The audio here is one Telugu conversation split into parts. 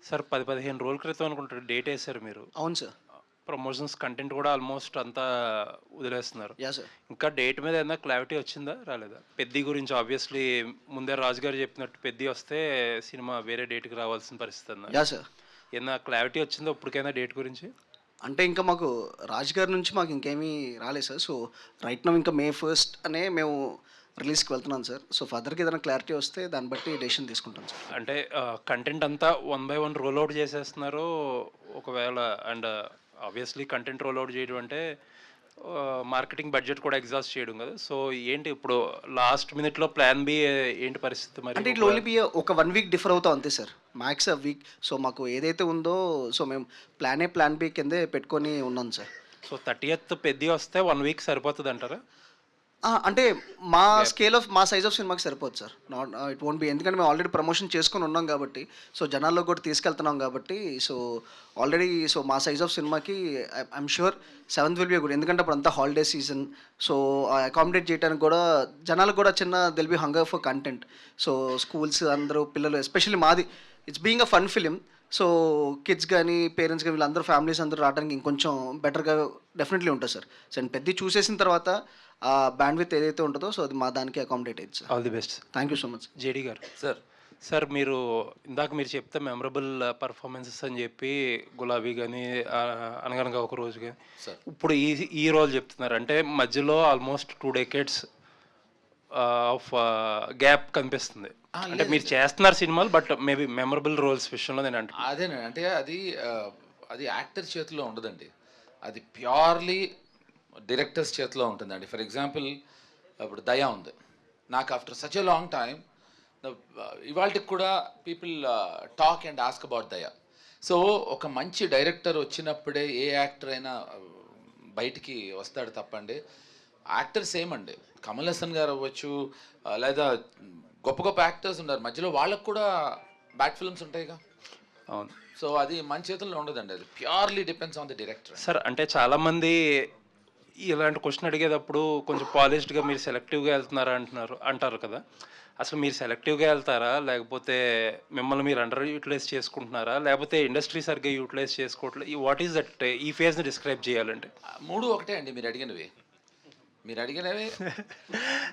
సార్ 10, 15 రోజుల క్రితం అనుకుంటా డేట్ యేసారు మీరు. అవును సార్. ప్రమోషన్స్ కంటెంట్ కూడా ఆల్మోస్ట్ అంతా వదిలేస్తున్నారు. యాహ్! సార్. ఇంకా డేట్ మీద ఏదైనా క్లారిటీ వచ్చిందా? రాలేదా? 'పెద్ది' గురించి ఆబ్వియస్‌లీ ముందే రాజు గారు చెప్పినట్టు 'పెద్ది' వస్తే సినిమా వేరే డేట్‌కి రావాల్సిన పరిస్థితి అన్నారు. యాహ్! సార్. ఏదైనా క్లారిటీ వచ్చిందా ఇప్పటికైనా డేట్ గురించి? అంటే ఇంకా మాకు రాజ్ గారి నుంచి మాకు ఇంకేమీ రాలేదు సార్. సో, రైట్ నౌ ఇంకా మే 1 అనే మేము రిలీజ్‌కి వెళ్తున్నాం సార్. సో, ఫర్దర్‌గా ఏదైనా క్లారిటీ వస్తే దాన్ని బట్టి డెసిషన్ తీసుకుంటాం సార్. అంటే కంటెంట్ అంతా one by one roll out చేసేస్తున్నారు. ఒకవేళ and obviously content roll out చేయడం అంటే మార్కెటింగ్ బడ్జెట్ కూడా ఎగ్జాస్ట్ చేయడం కదా! సో, ఏంటి ఇప్పుడు లాస్ట్ మినిట్‌లో ప్లాన్ బి ఏంటి పరిస్థితి మరి? అంటే ఇట్‌లో ఓన్లీ బి ఒక 1 వీక్ డిఫర్ అవుతాం అంతే సార్. Max week. సో, మాకు ఏదైతే ఉందో సో, మేము ప్లాన్ బి కిందే పెట్టుకొని ఉన్నాం సార్. సో, 30థ్ 'పెద్ది' వస్తే 1 వీక్ సరిపోతదంటారా? అంటే మా గ్యాప్. స్కేల్ ఆఫ్ మా సైజ్ ఆఫ్ సినిమాకి సరిపోదు sir. Not it won't be, ఎందుకంటే మేము ఆల్రెడీ ప్రమోషన్ చేసుకొని ఉన్నాం కాబట్టి, సో జనాల్లోకి కూడా తీసుకెళ్తున్నాం కాబట్టి, సో ఆల్రెడీ సో మా సైజ్ ఆఫ్ సినిమాకి I'm sure 7th will be good. ఎందుకంటే అప్పుడు అంతా హాలిడే సీజన్. సో అకామిడేట్ చేయడానికి కూడా జనాలకు కూడా చిన్న దిల్ be hunger for content. So schools అందరూ పిల్లలు ఎస్పెషల్లీ మాది it's being a fun film. So kids కానీ పేరెంట్స్ కానీ వీళ్ళందరూ ఫ్యామిలీస్ అందరూ రావడానికి ఇంకొంచెం బెటర్గా డెఫినెట్లీ ఉంటుంది సార్. సో అండ్ పెద్ద చూసేసిన తర్వాత ఆ బ్యాండ్ విత్ ఏదైతే ఉంటుందో సో అది మా దానికి అకామిడేట్ అయ్యింది sir. All the best. Thank you so much. JD గారు. సార్ సార్ మీరు ఇందాక మీరు చెప్తే మెమరబుల్ పర్ఫార్మెన్సెస్ అని చెప్పి 'గులాబీ' గాని 'అనగనగా ఒక రోజు' గాని సార్ ఇప్పుడు ఈ రోల్ చెప్తున్నారు. అంటే మధ్యలో ఆల్మోస్ట్ 2 డెకేడ్స్ ఆఫ్ గ్యాప్ కనిపిస్తుంది. అంటే మీరు చేస్తున్నారు సినిమాలు బట్ మేబీ మెమరబుల్ రోల్స్ విషయంలో నేను అంటున్నాను. అదేనండి. అంటే అది యాక్టర్ చేతిలో ఉండదండి. అది ప్యూర్లీ డైరెక్టర్స్ చేతిలో ఉంటుందండి. ఫర్ ఎగ్జాంపుల్ ఇప్పుడు 'దయా' ఉంది. నాకు after such a long time ఇవాళకి కూడా people talk and ask about 'దయా'. సో ఒక మంచి డైరెక్టర్ వచ్చినప్పుడే ఏ యాక్టర్ అయినా బయటికి వస్తాడు తప్పండి. యాక్టర్స్ ఏమండి, కమల్ హాసన్ గారు అవ్వచ్చు, లేదా గొప్ప గొప్ప యాక్టర్స్ ఉన్నారు మధ్యలో, వాళ్ళకు కూడా బ్యాడ్ ఫిల్మ్స్ ఉంటాయిగా. అవును సో అది మన చేతుల్లో ఉండదండి. అది purely depends on the director. Sir. అంటే చాలామంది ఇలాంటి క్వశ్చన్ అడిగేటప్పుడు కొంచెం పాలిష్డ్గా మీరు సెలెక్టివ్గా వెళ్తున్నారా అంటారు కదా. అసలు మీరు సెలెక్టివ్గా వెళ్తారా, లేకపోతే మిమ్మల్ని మీరు అండర్ యూటిలైజ్ చేసుకుంటున్నారా, లేకపోతే ఇండస్ట్రీ సరిగ్గా యూటిలైజ్ చేసుకోవట్లేదు? వాట్ ఈస్ దట్ ఈ ఫేజ్ని డిస్క్రైబ్ చేయాలంటే? మూడు ఒకటే అండి. మీరు అడిగినవి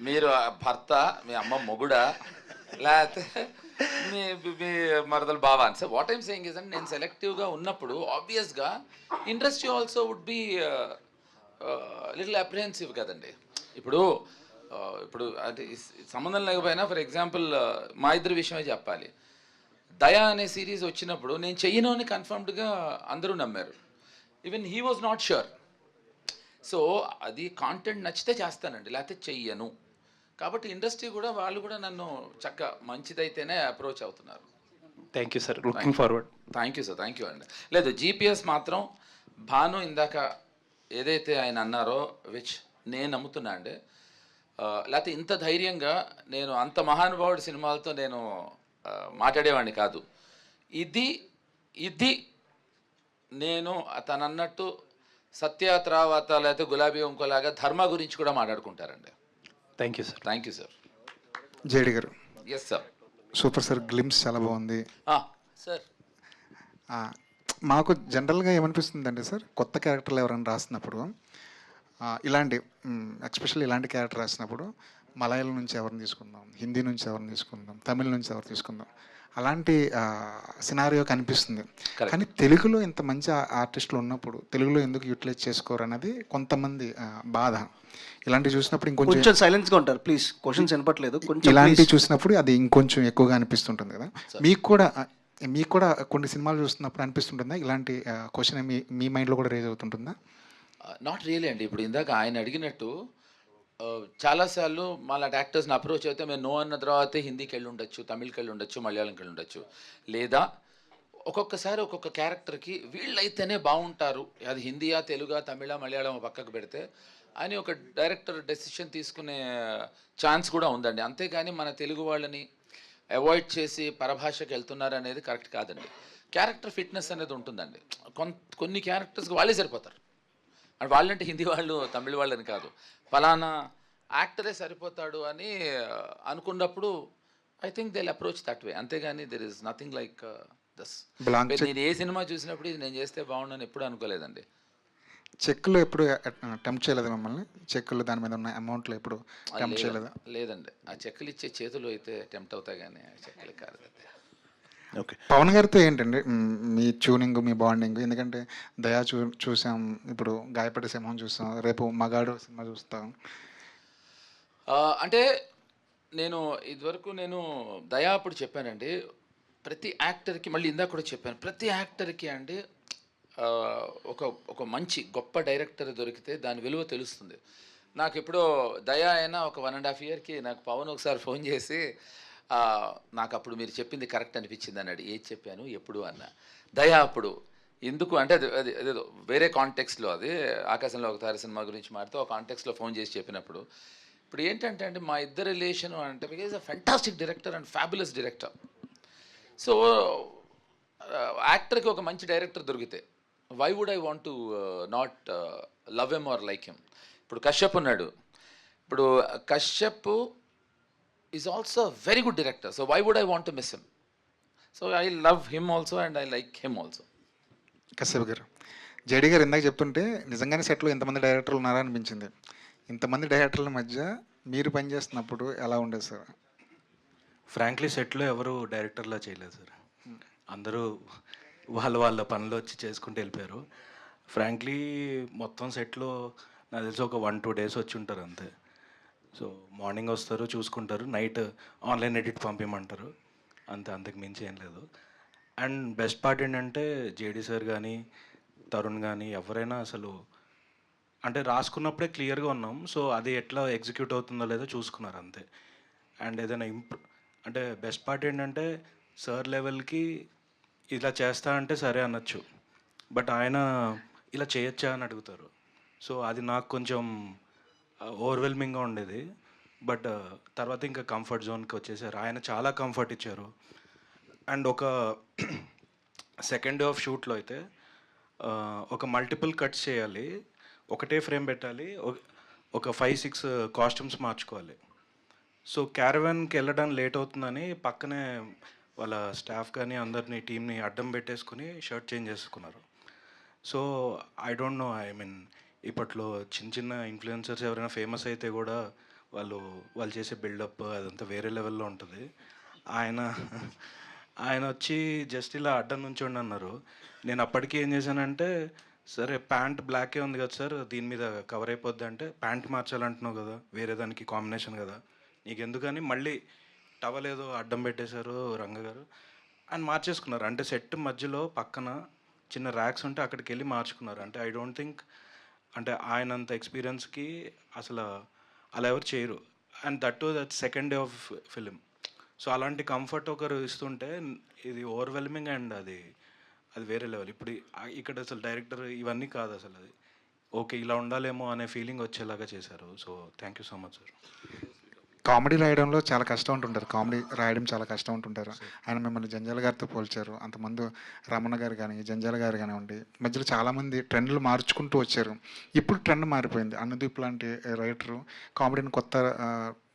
మీరు భర్త, మీ అమ్మ మొగుడా, లేకపోతే మీ మీ మరదలు బావా అని. Sir what I'm saying is అంటే నేను సెలెక్టివ్గా ఉన్నప్పుడు ఆబ్వియస్గా industry also would be little apprehensive కదండి. ఇప్పుడు అంటే సంబంధం లేకపోయినా ఫర్ ఎగ్జాంపుల్ మా ఇద్దరి విషయమే చెప్పాలి. 'దయా' అనే సిరీస్ వచ్చినప్పుడు నేను చెయ్యను అని కన్ఫర్మ్డ్గా అందరూ నమ్మారు. Even he was not sure. So అది కాంటెంట్ నచ్చితే చేస్తానండి, లేకపోతే చెయ్యను. కాబట్టి ఇండస్ట్రీ కూడా వాళ్ళు కూడా నన్ను మంచిదైతేనే అప్రోచ్ అవుతున్నారు. Thank you sir. Looking forward. Thank you sir. Thank you అండి. లేదు, జీపీఎస్ మాత్రం భాను ఇందాక ఏదైతే ఆయన అన్నారో విచ్ నేను నమ్ముతున్నా అండి. లేకపోతే ఇంత ధైర్యంగా నేను అంత మహానుభావుడి సినిమాలతో నేను మాట్లాడేవాడిని కాదు. ఇది నేను తను అన్నట్టు సత్య తర్వాత లేకపోతే 'గులాబీ' ఇంకోలాగా ధర్మ గురించి కూడా మాట్లాడుకుంటారండి. Thank you sir. Thank you sir. JD గారు. Yes sir. Super sir. Glimpse చాలా బాగుంది సార్. మాకు జనరల్గా ఏమనిపిస్తుందంటే సార్, కొత్త క్యారెక్టర్లు ఎవరైనా రాసినప్పుడు ఇలాంటి ఎస్పెషల్లీ ఇలాంటి క్యారెక్టర్ రాసినప్పుడు మలయాళం నుంచి ఎవరిని తీసుకుందాం, హిందీ నుంచి ఎవరిని తీసుకుందాం, తమిళ నుంచి ఎవరు తీసుకుందాం, అలాంటి సినారియో కనిపిస్తుంది. కానీ తెలుగులో ఇంత మంచి ఆర్టిస్టులు ఉన్నప్పుడు తెలుగులో ఎందుకు యూటిలైజ్ చేసుకోరు అన్నది కొంతమంది బాధ. ఇలాంటివి చూసినప్పుడు ఇంకొంచెం సైలెన్స్గా ఉంటారు ప్లీజ్. క్వశ్చన్స్ వినపట్లేదు కొంచెం. ఇలాంటివి చూసినప్పుడు అది ఇంకొంచెం ఎక్కువగా అనిపిస్తుంటుంది కదా. మీకు కూడా కొన్ని సినిమాలు చూస్తున్నప్పుడు అనిపిస్తుంటుందా ఇలాంటి క్వశ్చన్ మీ మైండ్లో కూడా రేజ్ అవుతుంటుందా? నాట్ రియలీ అండి. ఇప్పుడు ఇందాక ఆయన అడిగినట్టు చాలాసార్లు మాలాంటి యాక్టర్స్ని అప్రోచ్ అయితే మేము నో అన్న తర్వాత హిందీకి వెళ్ళి ఉండొచ్చు, తమిళ్కి వెళ్ళి ఉండొచ్చు, మలయాళంకి వెళ్ళి ఉండొచ్చు. లేదా ఒక్కొక్కసారి ఒక్కొక్క క్యారెక్టర్కి వీళ్ళైతేనే బాగుంటారు, అది హిందీయా, తెలుగా, తమిళ, మలయాళం పక్కకు పెడితే అని ఒక డైరెక్టర్ డెసిషన్ తీసుకునే ఛాన్స్ కూడా ఉందండి. అంతేగాని మన తెలుగు వాళ్ళని అవాయిడ్ చేసి పరభాషకి వెళ్తున్నారు అనేది కరెక్ట్ కాదండి. క్యారెక్టర్ ఫిట్నెస్ అనేది ఉంటుందండి. కొన్ని క్యారెక్టర్స్కి వాళ్ళే సరిపోతారు. అండ్ వాళ్ళంటే హిందీ వాళ్ళు, తమిళ వాళ్ళని కాదు, ఫలానా యాక్టరే సరిపోతాడు అని అనుకున్నప్పుడు I think they will approach that way. అంతేగాని there is nothing like this. Blank check. నేను ఏ సినిమా చూసినప్పుడు ఇది నేను చేస్తే బాగుండని ఎప్పుడు అనుకోలేదండి. చెక్కులు ఎప్పుడు టెంప్ట్ చేయలేదు మిమ్మల్ని? చెక్కులు దాని మీద ఉన్న అమౌంట్లు ఎప్పుడు టెంప్ట్ చేయలేదా? లేదండి, ఆ చెక్కులు ఇచ్చే చేతులు అయితే టెంప్ట్ అవుతాయి కానీ ఆ చెక్కులు కాదు. ఓకే. పవన్ గారితో ఏంటండి మీ ట్యూనింగ్, మీ బాండింగ్? ఎందుకంటే దయా చూసాం, ఇప్పుడు గాయపడే సింహం చూస్తాం, రేపు మగాడు సినిమా చూస్తాం. అంటే నేను ఇదివరకు దయా అప్పుడు చెప్పానండి, ప్రతి యాక్టర్కి, మళ్ళీ ఇందాక కూడా చెప్పాను, ప్రతి యాక్టర్కి అండి ఒక ఒక మంచి గొప్ప డైరెక్టర్ దొరికితే దాని విలువ తెలుస్తుంది. నాకు ఎప్పుడో దయా అయినా ఒక 1.5 yearకి నాకు పవన్ ఒకసారి ఫోన్ చేసి నాకు అప్పుడు మీరు చెప్పింది కరెక్ట్ అనిపించింది అన్నాడు. ఏది చెప్పాను ఎప్పుడు అన్న. దయా అప్పుడు ఎందుకు అంటే అది అదేదో వేరే కాంటెక్స్లో, అది ఆకాశంలో ఒక తార సినిమా గురించి మాట్లాడుతూ ఒక కాంటెక్స్లో ఫోన్ చేసి చెప్పినప్పుడు, ఇప్పుడు ఏంటంటే అండి మా ఇద్దరు రిలేషను అంటే because a fantastic director and fabulous director. So యాక్టర్కి ఒక మంచి డైరెక్టర్ దొరికితే why would I want to not love him or like him. ఇప్పుడు కశ్యప్ ఉన్నాడు, ఇప్పుడు Kashyap is also very good director, so why would I want to miss him. So I love him also and I like him also. Kashyap గారు, జేడీ గారు ఇందాక చెప్తుంటే నిజంగానే సెట్లో ఇంతమంది డైరెక్టర్లు ఉన్నారా అనిపించింది. ఇంతమంది డైరెక్టర్ల మధ్య మీరు పనిచేస్తున్నప్పుడు ఎలా ఉండేది సార్? ఫ్రాంక్లీ సెట్లో ఎవరు డైరెక్టర్లా చేయలేదు సార్. అందరూ వాళ్ళ పనులు వచ్చి చేసుకుంటూ వెళ్ళిపోయారు. ఫ్రాంక్లీ మొత్తం సెట్లో నాకు తెలిసి ఒక 1-2 days వచ్చి ఉంటారు అంతే. సో మార్నింగ్ వస్తారు, చూసుకుంటారు, నైట్ ఆన్లైన్ ఎడిట్ పంపించమంటారు అంతే, అంతకు మించి ఏం లేదు. అండ్ బెస్ట్ పార్ట్ ఏంటంటే జేడీ సార్ కానీ తరుణ్ కానీ ఎవరైనా అసలు అంటే రాసుకున్నప్పుడే క్లియర్గా ఉన్నాం, సో అది ఎట్లా ఎగ్జిక్యూట్ అవుతుందో లేదో చూసుకున్నారు అంతే. అండ్ ఏదైనా అంటే బెస్ట్ పార్ట్ ఏంటంటే సార్ లెవెల్కి ఇలా చేస్తా అంటే సరే అనొచ్చు, బట్ ఆయన ఇలా చేయొచ్చా అని అడుగుతారు. సో అది నాకు కొంచెం ఓవర్వెల్మింగ్గా ఉండేది. బట్ తర్వాత ఇంకా కంఫర్ట్ జోన్కి వచ్చేసారు. ఆయన చాలా కంఫర్ట్ ఇచ్చారు. అండ్ ఒక సెకండ్ డే ఆఫ్ షూట్లో అయితే ఒక మల్టిపుల్ కట్స్ చేయాలి, ఒకటే ఫ్రేమ్ పెట్టాలి, ఒక 5-6 కాస్ట్యూమ్స్ మార్చుకోవాలి. సో క్యారవాన్కి వెళ్ళడం లేట్ అవుతుందని పక్కనే వాళ్ళ స్టాఫ్ కానీ అందరినీ టీంని అడ్డం పెట్టేసుకుని షర్ట్ చేంజ్ చేసుకున్నారు. So I don't know, I mean ఇప్పట్లో చిన్న ఇన్ఫ్లుయెన్సర్స్ ఎవరైనా ఫేమస్ అయితే కూడా వాళ్ళు చేసే బిల్డప్ అదంతా వేరే లెవెల్లో ఉంటుంది. ఆయన వచ్చి జస్ట్ ఇలా అడ్డం నుంచోండి అన్నారు. నేను అప్పటికి ఏం చేశానంటే, సరే ప్యాంట్ బ్లాకే ఉంది కదా సార్, దీని మీద కవర్ అయిపోద్ది అంటే, ప్యాంట్ మార్చాలంటున్నావు కదా, వేరే దానికి కాంబినేషన్ కదా నీకు ఎందుకని మళ్ళీ టవల్ ఏదో అడ్డం పెట్టేశారు రంగ గారు అని మార్చేసుకున్నారు. అంటే సెట్ మధ్యలో పక్కన చిన్న ర్యాక్స్ ఉంటే అక్కడికి వెళ్ళి మార్చుకున్నారు. అంటే ఐ డోంట్ థింక్ అంటే ఆయనంత ఎక్స్పీరియన్స్కి అసలు అలా ఎవరు చేయరు. And that second day of film. So అలాంటి కంఫర్ట్ ఒకరు ఇస్తుంటే ఇది ఓవర్వెల్మింగ్ అండ్ అది వేరే లెవెల్. ఇప్పుడు ఇక్కడ అసలు డైరెక్టర్ ఇవన్నీ కాదు, అసలు అది ఓకే ఇలా ఉండాలేమో అనే ఫీలింగ్ వచ్చేలాగా చేశారు. So thank you so much sir. Comedy రాయడంలో చాలా కష్టం ఉంటుంటారు, కామెడీ రాయడం చాలా కష్టం ఉంటుంటారు. ఆయన మిమ్మల్ని జంజాల గారితో పోల్చారు. అంతకుముందు రమణ గారు కానీ జంజాల గారు కానివ్వండి, మధ్యలో చాలామంది ట్రెండ్లు మార్చుకుంటూ వచ్చారు. ఇప్పుడు ట్రెండ్ మారిపోయింది. అనుదీప్ లాంటి రైటరు కామెడీని కొత్త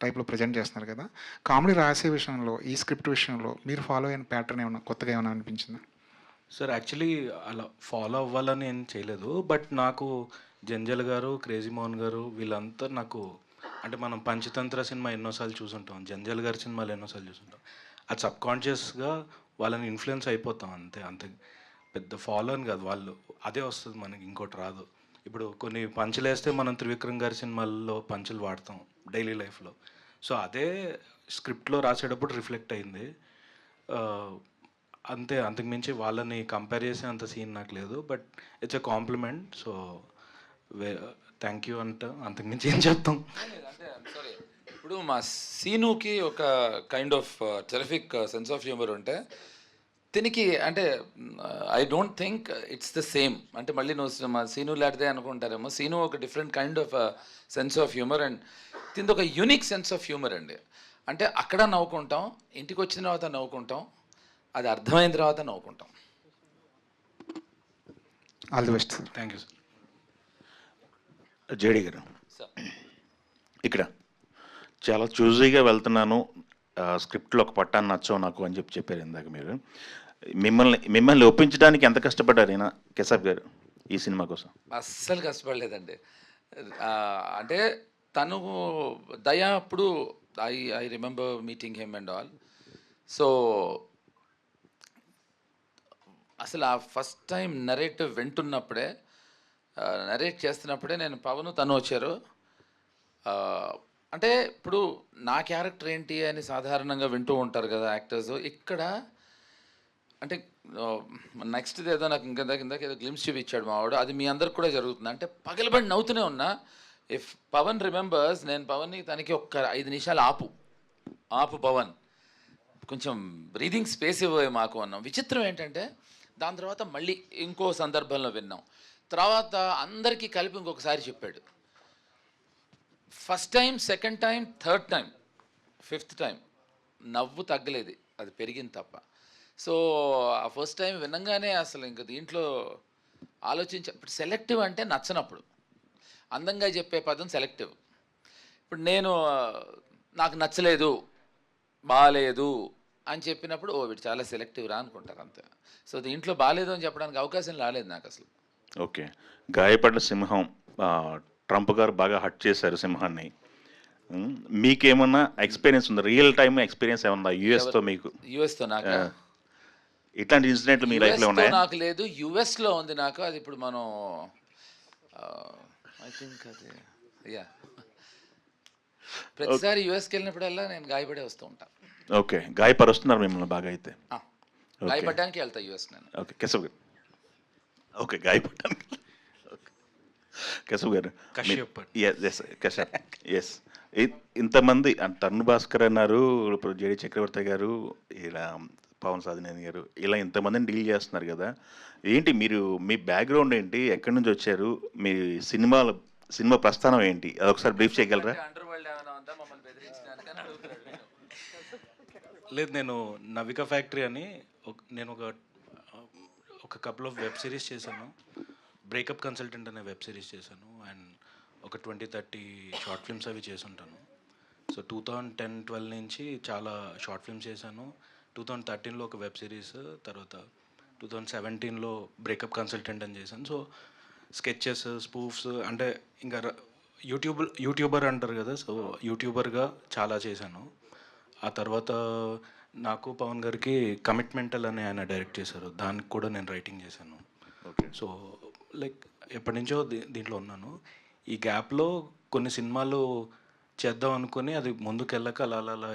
టైప్లో ప్రజెంట్ చేస్తున్నారు కదా. కామెడీ రాసే విషయంలో, ఈ స్క్రిప్ట్ విషయంలో మీరు ఫాలో అయిన ప్యాటర్న్ ఏమైనా కొత్తగా ఏమైనా అనిపించిందా? సార్ యాక్చువల్లీ అలా ఫాలో అవ్వాలని ఏం చేయలేదు, బట్ నాకు జంజల్ గారు, క్రేజీ మోహన్ గారు వీళ్ళంతా నాకు అంటే మనం పంచతంత్ర సినిమా ఎన్నోసార్లు చూసుంటాం, జంజల్ గారి సినిమాలు ఎన్నోసార్లు చూసుంటాం. అది సబ్కాన్షియస్గా వాళ్ళని ఇన్ఫ్లుయెన్స్ అయిపోతాం అంతే పెద్ద ఫాలో అని కాదు, వాళ్ళు అదే వస్తుంది మనకి, ఇంకోటి రాదు. ఇప్పుడు కొన్ని పంచులు వేస్తే మనం త్రివిక్రమ్ గారి సినిమాల్లో పంచులు వాడతాం డైలీ లైఫ్లో. సో అదే స్క్రిప్ట్లో రాసేటప్పుడు రిఫ్లెక్ట్ అయింది అంతే. అంతకుమించి వాళ్ళని కంపేర్ చేసే అంత సీన్ నాకు లేదు, but it's a compliment. So thank you అంతకుమించి ఏం చెప్తాం. సారీ, ఇప్పుడు మా సీనుకి ఒక kind of terrific sense of humour ఉంటే దీనికి అంటే I don't think it's the same. అంటే మళ్ళీ నువ్వు మా సీను లాంటిదే అనుకుంటారేమో. సీను ఒక different kind of sense of humour and దీని ఒక యూనిక్ సెన్స్ ఆఫ్ హ్యూమర్ అండి. అంటే అక్కడ నవ్వుకుంటాం, ఇంటికి వచ్చిన తర్వాత నవ్వుకుంటాం, అది అర్థమైన తర్వాత నవ్వుకుంటాం. All the best sir. Thank you sir. JD గారు, ఇక్కడ చాలా చూజీగా వెళ్తున్నాను, స్క్రిప్ట్లో ఒక పట్టాన్ని నచ్చవు నాకు అని చెప్పారు ఇందాక మీరు. మిమ్మల్ని ఒప్పించడానికి ఎంత కష్టపడ్డారు ఈయన కెసాబ్ గారు ఈ సినిమా కోసం? అస్సలు కష్టపడలేదండి. అంటే తను దయ అప్పుడు I remember meeting him and all. So అసలు ఆ ఫస్ట్ టైం నరేటివ్ వింటున్నప్పుడే, నరేట్ చేస్తున్నప్పుడే నేను పవన్ తను వచ్చారు. అంటే ఇప్పుడు నా క్యారెక్టర్ ఏంటి అని సాధారణంగా వింటూ ఉంటారు కదా యాక్టర్స్. ఇక్కడ అంటే నెక్స్ట్ ఏదో నాకు ఇందాక ఏదో గ్లిమ్స్ చూపించాడు మా వాడు, అది మీ అందరికి కూడా జరుగుతుంది. అంటే పగలబడి నవ్వుతూనే ఉన్నా. ఇఫ్ పవన్ రిమెంబర్స్, నేను పవన్ని తనకి ఒక్క 5 నిమిషాలు ఆపు పవన్, కొంచెం బ్రీదింగ్ స్పేస్ ఇవ్వే మాకు అన్నాం. విచిత్రం ఏంటంటే దాని తర్వాత మళ్ళీ ఇంకో సందర్భంలో విన్నాం. తర్వాత అందరికీ కలిపి ఇంకొకసారి చెప్పాడు. First time, second time, third time, fifth time నవ్వు తగ్గలేదు, అది పెరిగింది తప్ప. సో ఆ ఫస్ట్ టైం వినంగానే అసలు ఇంక దీంట్లో ఇప్పుడు సెలెక్టివ్ అంటే నచ్చనప్పుడు, అందంగా చెప్పే పదం సెలెక్టివ్. ఇప్పుడు నేను నాకు నచ్చలేదు, బాగాలేదు అని చెప్పినప్పుడు వీడు చాలా సెలెక్టివ్ రా అనుకుంటారు అంతే. సో దీంట్లో బాగాలేదు అని చెప్పడానికి అవకాశం రాలేదు నాకు అసలు. ఓకే, గాయపడ్డ సింహం, ట్రంప్ గారు బాగా హట్ చేశారు సింహాన్ని. మీకేమన్నా ఎక్స్పీరియన్స్ ఉందా, రియల్ టైమ్ ఎక్స్పీరియన్స్ ఏమన్నా యుఎస్తో మీకు? యుఎస్తో నాకు ఇట్లాంటి ఇన్సిడెంట్లు మీ లైఫ్లో ఉన్నాయా? నాకు లేదు, యుఎస్లో ఉంది నాకు. అది ఇప్పుడు మనం ఐ థింక్ అది ప్రతిసారి యుఎస్కి వెళ్ళినప్పుడల్లా నేను గాయపడే వస్తూ ఉంటాను. ఓకే, గాయపరుస్తున్నారు మిమ్మల్ని బాగా అయితే? గాయపడడానికి వెళ్తా యుఎస్ నేను. ఓకే కేశవ్ గారు. ఓకే, గాయపడడానికి. కేశవ్ గారు, కశ్యప్, ఎస్. ఇంతమంది తరుణ్ భాస్కర్ అన్నారు, ఇప్పుడు జేడి చక్రవర్తి గారు, ఇలా పవన్ సాధినేని గారు, ఇలా ఇంతమందిని డీల్ చేస్తున్నారు కదా. ఏంటి మీరు, మీ బ్యాక్గ్రౌండ్ ఏంటి, ఎక్కడి నుంచి వచ్చారు, మీ సినిమా ప్రస్థానం ఏంటి, అదొకసారి బ్రీఫ్ చేయగలరా? లేదు, నేను నవిక ఫ్యాక్టరీ అని నేను ఒక కపుల్ ఆఫ్ వెబ్ సిరీస్ చేశాను. బ్రేకప్ కన్సల్టెంట్ అనే వెబ్ సిరీస్ చేశాను. అండ్ ఒక 20-30 షార్ట్ ఫిల్మ్స్ అవి చేసుంటాను. సో 2010-12 నుంచి చాలా షార్ట్ ఫిల్మ్స్ చేశాను. 2013లో ఒక వెబ్ సిరీస్, తర్వాత 2017లో బ్రేకప్ కన్సల్టెంట్ అని చేశాను. సో స్కెచెస్, స్పూఫ్స్, అంటే ఇంకా యూట్యూబర్ అంటారు కదా, సో యూట్యూబర్గా చాలా చేశాను. ఆ తర్వాత నాకు పవన్ గారికి కమిట్మెంటల్ అని ఆయన డైరెక్ట్ చేశారు, దానికి కూడా నేను రైటింగ్ చేశాను. ఓకే. సో లైక్ ఎప్పటి నుంచో దీంట్లో ఉన్నాను. ఈ గ్యాప్లో కొన్ని సినిమాలు చేద్దాం అనుకుని అది ముందుకు వెళ్ళక అలా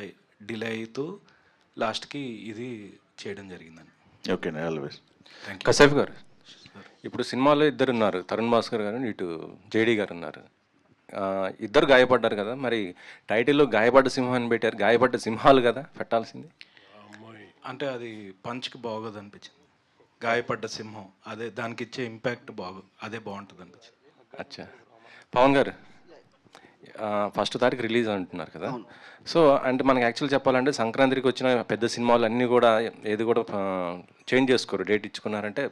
డిలే అవుతూ లాస్ట్కి ఇది చేయడం జరిగిందని. Okay, always. కశ్యప్ గారు, ఇప్పుడు సినిమాలో ఇద్దరు ఉన్నారు, తరుణ్ భాస్కర్ గారు, ఇటు జేడీ గారు ఉన్నారు. ఇద్దరు గాయపడ్డారు కదా, మరి టైటిల్లో గాయపడ్డ సింహం అని పెట్టారు. గాయపడ్డ సింహాలు కదా పెట్టాల్సింది. అంటే అది పంచ్కి బాగోదు అనిపించింది. గాయపడ్డ సింహం, అదే దానికి ఇచ్చే ఇంపాక్ట్ అదే బాగుంటుంది అనిపించింది. అచ్చా, పవన్ గారు, 1వ తారీఖు రిలీజ్ అంటున్నారు కదా. సో అంటే మనకి యాక్చువల్ చెప్పాలంటే సంక్రాంతికి వచ్చిన పెద్ద సినిమాలు అన్నీ కూడా ఏది కూడా చేంజ్ చేసుకోరు. డేట్ ఇచ్చుకున్నారంటే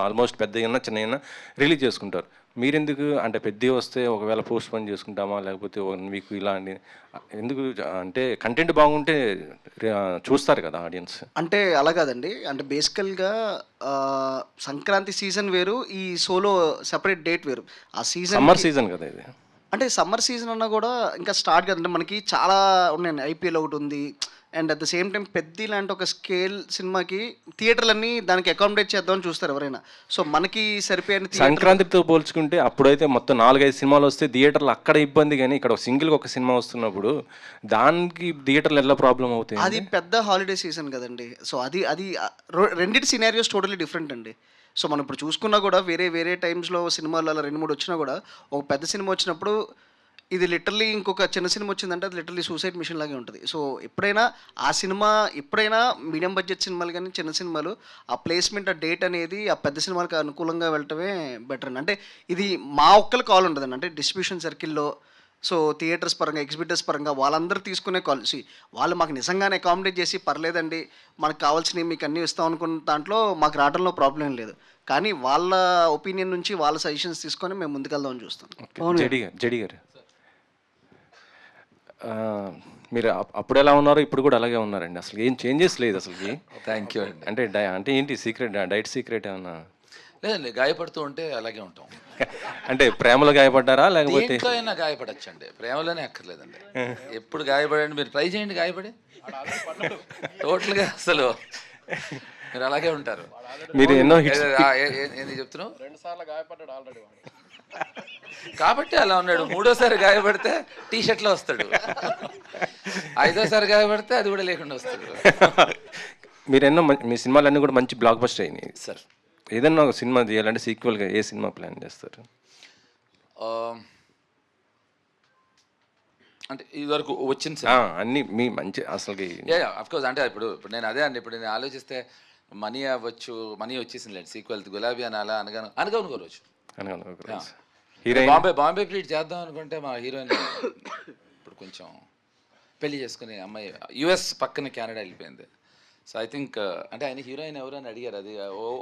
ఆల్మోస్ట్ పెద్ద అయినా చిన్న అయినా రిలీజ్ చేసుకుంటారు. మీరెందుకు అంటే పెద్దవి వస్తే ఒకవేళ పోస్ట్ పోన్ చేసుకుంటామా, లేకపోతే 1 వీక్ ఇలా అండి ఎందుకు? అంటే కంటెంట్ బాగుంటే చూస్తారు కదా ఆడియన్స్. అంటే అలా కాదండి, అంటే బేసికల్గా సంక్రాంతి సీజన్ వేరు, ఈ సోలో సెపరేట్ డేట్ వేరు. ఆ సీజన్ సమ్మర్ సీజన్ కదా ఇది. అంటే సమ్మర్ సీజన్ అన్నా కూడా ఇంకా స్టార్ట్ కదంటే మనకి చాలా ఉన్నాయండి. ఐపీఎల్ ఒకటి ఉంది, and at the same time పెద్ద లాంటి ఒక స్కేల్ సినిమాకి థియేటర్లన్నీ దానికి అకామిడేట్ చేద్దామని చూస్తారు ఎవరైనా. సో మనకి సరిపోయిన సంక్రాంతితో పోల్చుకుంటే అప్పుడైతే మొత్తం 4-5 సినిమాలు వస్తే థియేటర్లు అక్కడ ఇబ్బంది, కానీ ఇక్కడ సింగిల్గా ఒక సినిమా వస్తున్నప్పుడు దానికి థియేటర్లు ఎలా ప్రాబ్లం అవుతాయి? అది పెద్ద హాలిడే సీజన్ కదండి. సో అది రెండింటి సినారియోస్ టోటలీ డిఫరెంట్ అండి. సో మనం ఇప్పుడు చూసుకున్నా కూడా వేరే టైమ్స్లో సినిమాలు అలా 2-3 వచ్చినా కూడా ఒక పెద్ద సినిమా వచ్చినప్పుడు ఇది లిటరలీ ఇంకొక చిన్న సినిమా వచ్చిందంటే అది లిటరలీ సూసైడ్ మిషన్ లాగే ఉంటుంది. సో ఎప్పుడైనా ఆ సినిమా, ఎప్పుడైనా మీడియం బడ్జెట్ సినిమాలు కానీ చిన్న సినిమాలు ఆ ప్లేస్మెంట్, ఆ డేట్ అనేది ఆ పెద్ద సినిమాలకు అనుకూలంగా వెళ్ళటమే బెటర్ అండి. అంటే ఇది మా ఒక్కరు కాల్ ఉంటుందండి, అంటే డిస్ట్రిబ్యూషన్ సర్కిల్లో, సో థియేటర్స్ పరంగా, ఎగ్జిబిటర్స్ పరంగా వాళ్ళందరూ తీసుకునే కాల్సి వాళ్ళు మాకు నిజంగానే అకామిడేట్ చేసి పర్లేదండి మనకు కావాల్సినవి మీకు అన్నీ ఇస్తాం అనుకున్న దాంట్లో మాకు రావడంలో ప్రాబ్లం లేదు. కానీ వాళ్ళ ఒపీనియన్ నుంచి వాళ్ళ సజెషన్స్ తీసుకొని మేము ముందుకెళ్దామని చూస్తాం. జడి గారు, మీరు అప్పుడు ఎలా ఉన్నారో ఇప్పుడు కూడా అలాగే ఉన్నారండి, అసలు ఏం చేంజెస్ లేదు అసలుకి. థ్యాంక్ యూ అండి. అంటే అంటే ఏంటి సీక్రెట్, డైట్ సీక్రెట్ ఏమన్నా? లేదండి, గాయపడుతూ ఉంటే అలాగే ఉంటాం. అంటే ప్రేమలో గాయపడ్డారా లేకపోతే? దేంట్లో అయినా గాయపడచ్చండి, ప్రేమలోనే అక్కర్లేదండి. ఎప్పుడు గాయపడండి, మీరు ట్రై చేయండి గాయపడి, టోటల్గా అసలు మీరు అలాగే ఉంటారు. మీరు ఎన్నో హిట్స్ ఏంది చెప్తున్నావు? 2 సార్లు గాయపడ్డాడు ఆల్రెడీ కాబట్టి అలా ఉన్నాడు. 3వసారి గాయపడితే టీ షర్ట్లో వస్తాడు, 5వసారి గాయపడితే అది కూడా లేకుండా వస్తాడు. మీరు ఎన్నో మీ సినిమాలు అన్నీ కూడా మంచి బ్లాక్ బస్టర్ అయినాయి సార్. ఏదన్నా ఒక సినిమా తీయాలంటే సీక్వెల్గా ఏ సినిమా ప్లాన్ చేస్తారు? అంటే ఇదివరకు వచ్చిన సినిమా అన్నీ మీ మంచి అసలుకి. అఫ్కోర్స్ అంటే ఇప్పుడు నేను అదే అండి, ఇప్పుడు నేను ఆలోచిస్తే మనీ అవ్వచ్చు, మనీ వచ్చేసింది లేండి సీక్వెల్, గులాబీ అని అలా అనగా రోజు హీరోయిన్ బాంబే ప్లీట్ చేద్దాం అనుకుంటే మా హీరోయిన్ ఇప్పుడు కొంచెం పెళ్లి చేసుకుని అమ్మాయి యుఎస్ పక్కన కెనడా వెళ్ళిపోయింది. సో ఐ థింక్ అంటే ఆయన హీరోయిన్ ఎవరు అని అడిగారు, అది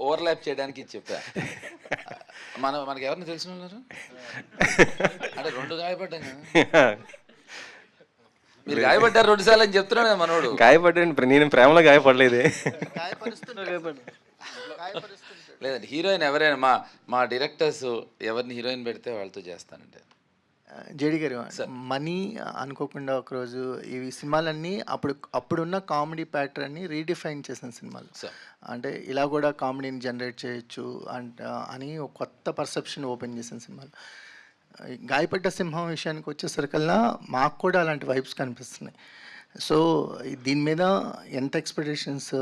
ఓవర్లాప్ చేయడానికి చెప్పా. మనకి ఎవరిని తెలిసిన ఉన్నారు అంటే 2 గాయపడ్డాం కదా. మీరు గాయపడ్డారు 2 సార్లు అని చెప్తున్నాడు కదా మనోడు. గాయపడ్డాను, నేను ప్రేమలో గాయపడలేదే. లేదండి, హీరోయిన్ ఎవరైనా మా డైరెక్టర్స్ ఎవరిని హీరోయిన్ పెడితే వాళ్ళతో చేస్తానండి. జేడి గారు, మనీ అనుకోకుండా ఒకరోజు ఇవి సినిమాలన్నీ అప్పుడున్న కామెడీ ప్యాటర్న్ని రీడిఫైన్ చేసిన సినిమాలు. అంటే ఇలా కూడా కామెడీని జనరేట్ చేయొచ్చు అని ఒక కొత్త పర్సెప్షన్ ఓపెన్ చేసిన సినిమాలు. గాయపడ్డ సింహం విషయానికి వచ్చేసరికల్లా మాకు కూడా అలాంటి వైబ్స్ కనిపిస్తున్నాయి. సో దీని మీద ఎంత ఎక్స్పెక్టేషన్స్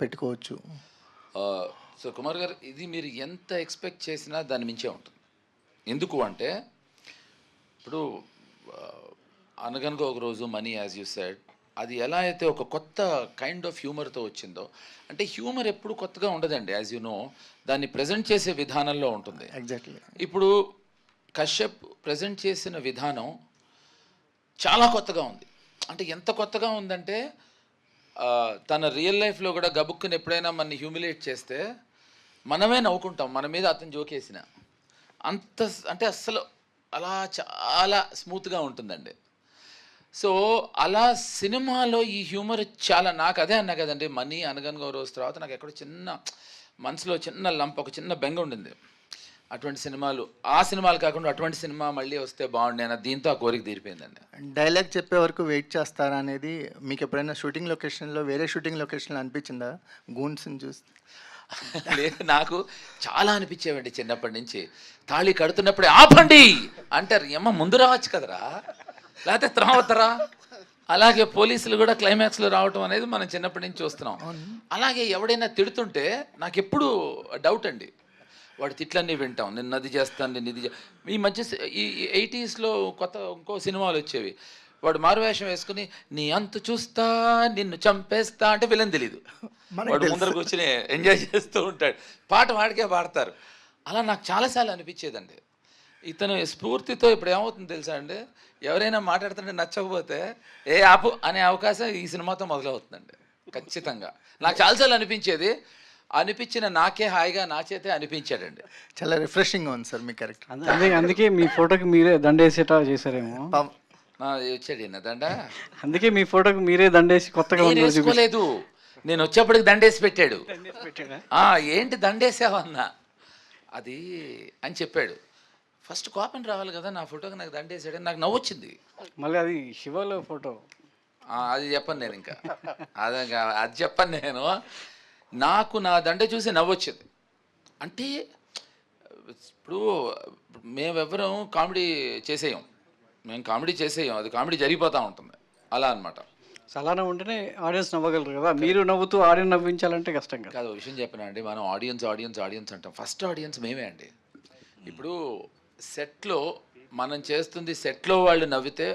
పెట్టుకోవచ్చు? సో కుమార్ గారు, ఇది మీరు ఎంత ఎక్స్పెక్ట్ చేసినా దాని మించే ఉంటుంది. ఎందుకు అంటే ఇప్పుడు అనగనగా ఒక రోజు మనీ, యాజ్ యూ సెడ్, అది ఎలా అయితే ఒక కొత్త కైండ్ ఆఫ్ హ్యూమర్తో వచ్చిందో, అంటే హ్యూమర్ ఎప్పుడు కొత్తగా ఉండదండి, యాజ్ యూ నో, దాన్ని ప్రజెంట్ చేసే విధానంలో ఉంటుంది. ఎగ్జాక్ట్లీ. ఇప్పుడు కశ్యప్ ప్రజెంట్ చేసిన విధానం చాలా కొత్తగా ఉంది. అంటే ఎంత కొత్తగా ఉందంటే తన రియల్ లైఫ్లో కూడా గబుక్కుని ఎప్పుడైనా మనని హ్యూమిలేట్ చేస్తే మనమే నవ్వుకుంటాం, మన మీద అతను జోకేసిన అంత, అంటే అస్సలు అలా చాలా స్మూత్గా ఉంటుందండి. సో అలా సినిమాలో ఈ హ్యూమర్ చాలా, నాకు అదే అన్నా కదండి, మనీ అనగనగా రోజు తర్వాత నాకు ఎక్కడో చిన్న మనసులో చిన్న లంప్, ఒక చిన్న బెంగ ఉండింది. అటువంటి సినిమాలు, ఆ సినిమాలు కాకుండా అటువంటి సినిమా మళ్ళీ వస్తే బాగుండే అని, దీంతో ఆ కోరిక తీరిపోయిందండి. డైలాగ్ చెప్పే వరకు వెయిట్ చేస్తారా అనేది మీకు ఎప్పుడైనా షూటింగ్ లొకేషన్లో, వేరే షూటింగ్ లొకేషన్లో అనిపించిందా గూన్స్ని చూస్తే? లేదు, నాకు చాలా అనిపించేవండి చిన్నప్పటి నుంచి. తాళి కడుతున్నప్పుడే ఆపండి అంటారు, ఏమో ముందు రావచ్చు కదరా, లేకపోతే తర్వాతరా. అలాగే పోలీసులు కూడా క్లైమాక్స్లో రావటం అనేది మనం చిన్నప్పటి నుంచి చూస్తున్నాం. అలాగే ఎవడైనా తిడుతుంటే నాకు ఎప్పుడు డౌట్ అండి, వాడి తిట్లన్నీ వింటాం, నేను అది చేస్తాను, నేను ఇది ఈ మధ్య ఈ 80sలో ఇంకో సినిమాలు వచ్చేవి, వాడు మారువేషం వేసుకుని నీ అంతు చూస్తా నిన్ను చంపేస్తా అంటే విలన్ తెలీదు, వాడు ముందర కూర్చుని ఎంజాయ్ చేస్తూ ఉంటాడు, పాట వాడికే పాడతారు. అలా నాకు చాలాసార్లు అనిపించేదండి. ఇతను స్ఫూర్తితో ఇప్పుడు ఏమవుతుందో తెలుసా అండి, ఎవరైనా మాట్లాడుతుంటే నచ్చకపోతే ఆపు అనే అవకాశం ఈ సినిమాతో మొదలవుతుందండి ఖచ్చితంగా. నాకు చాలాసార్లు అనిపించిన నాకే హాయిగా నా చేతే అనిపించాడండి. చాలా రిఫ్రెషింగ్గా ఉంది సార్ మీ క్యారెక్టర్. అందుకే మీ ఫోటోకి మీరే దండేసేటా చేశారేమో. వచ్చాడు దండ, అందుకే మీ ఫోటోకి మీరే దండేసి కొత్తగా వేసుకోలేదు, నేను వచ్చేప్పటికి దండేసి పెట్టాడు. ఏంటి దండేసావన్నా అది అని చెప్పాడు. ఫస్ట్ కోపం రావాలి కదా, నా ఫోటోకి నాకు దండేసాడు, నాకు నవ్వొచ్చింది. మళ్ళీ అది శివలో ఫోటో, అది చెప్పను నేను, ఇంకా అది చెప్పను నేను. నాకు నా దండ చూసి నవ్వొచ్చింది. అంటే ఇప్పుడు మేమెవ్వరం కామెడీ చేసేయం, అది కామెడీ జరిగిపోతూ ఉంటుంది అలా అనమాట. అలానే ఉంటేనే ఆడియన్స్ నవ్వగలరు కదా, మీరు నవ్వుతూ ఆడియన్స్ నవ్వించాలంటే కష్టం కదా. కాదు, విషయం చెప్పినా అండి, మనం ఆడియన్స్ అంటాం, ఫస్ట్ ఆడియన్స్ మేమే అండి. ఇప్పుడు సెట్లో మనం చేస్తుంది, సెట్లో వాళ్ళు నవ్వితే